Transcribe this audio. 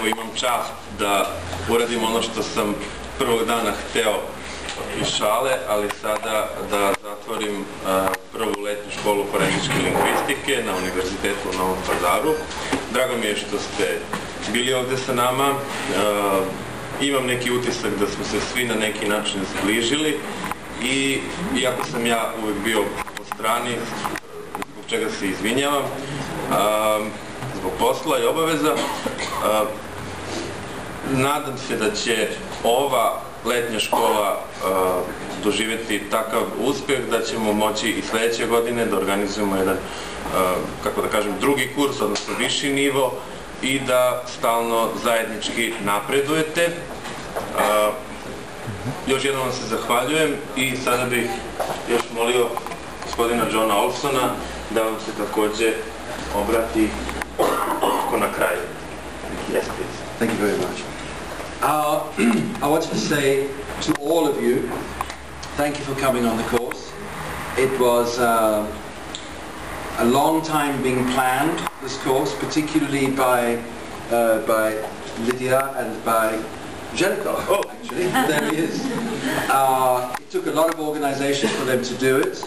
Evo, imam čast da uradim ono što sam prvog dana hteo iz šale, ali sada da zatvorim prvu letnju školu forenzičke lingvistike na univerzitetu u Novom Pazaru. Drago mi je što ste bili ovde sa nama. Imam neki utisak da smo se svi na neki način zbližili i iako sam ja uvek bio po strani, zbog čega se izvinjavam, zbog posla i obaveza, nadam se da će ova letnja škola doživjeti takav uspeh da ćemo moći i sledeće godine da organizujemo jedan, kako da kažem, drugi kurs, odnosno viši nivo i da stalno zajednički napredujete. Još jednom vam se zahvaljujem i sada bih još molio gospodina Johna Olssona da vam se takođe obrati na kraju. Yes, please. Thank you very much. I wanted to say to all of you, thank you for coming on the course. It was a long time being planned, this course, particularly by Lidija and by Jelko, actually. There he is. It took a lot of organization for them to do it,